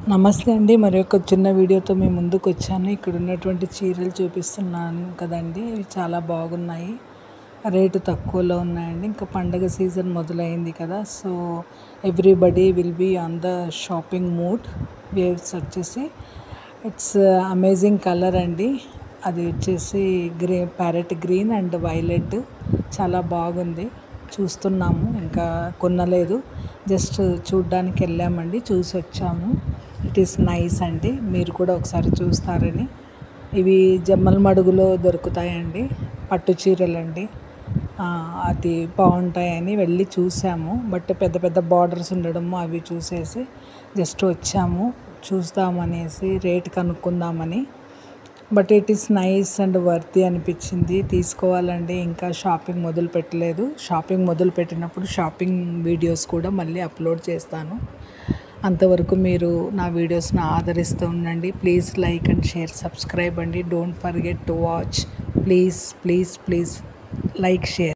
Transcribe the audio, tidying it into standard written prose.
నమస్తే అండి. మరి ఒక చిన్న వీడియోతో మీ ముందుకు వచ్చాను. ఇక్కడ ఉన్నటువంటి చీరలు చూపిస్తున్నాను కదండి. ఇవి చాలా బాగున్నాయి, రేటు తక్కువలో ఉన్నాయండి. ఇంకా పండగ సీజన్ మొదలైంది కదా, so everybody will be on the shopping mood. Waves వచ్చేసి ఇట్స్ అమేజింగ్ కలర్ అండి. అది వచ్చేసి ప్యారెట్ గ్రీన్ అండ్ వైలెట్, చాలా బాగుంది. చూస్తున్నాము, ఇంకా కొనలేదు, జస్ట్ చూడ్డానికి వెళ్ళామండి, చూసి వచ్చాము. ఇట్ ఈస్ నైస్ అండి, మీరు కూడా ఒకసారి చూస్తారని. ఇవి జమ్మల మడుగులో దొరుకుతాయండి, పట్టు చీరలండి. అది బాగుంటాయని వెళ్ళి చూసాము, బట్ పెద్ద పెద్ద బార్డర్స్ ఉండడము అవి చూసేసి జస్ట్ వచ్చాము, చూస్తామనేసి రేట్ కనుక్కుందామని. But it is nice and worthy అనిపించింది, తీసుకోవాలండి. ఇంకా షాపింగ్ మొదలు పెట్టలేదు. షాపింగ్ మొదలు పెట్టినప్పుడు షాపింగ్ వీడియోస్ కూడా మళ్ళీ అప్లోడ్ చేస్తాను. అంతవరకు మీరు నా వీడియోస్ని ఆదరిస్తూ ఉండండి. Please like and share, subscribe అండి. Don't forget to watch. Please please please like, share.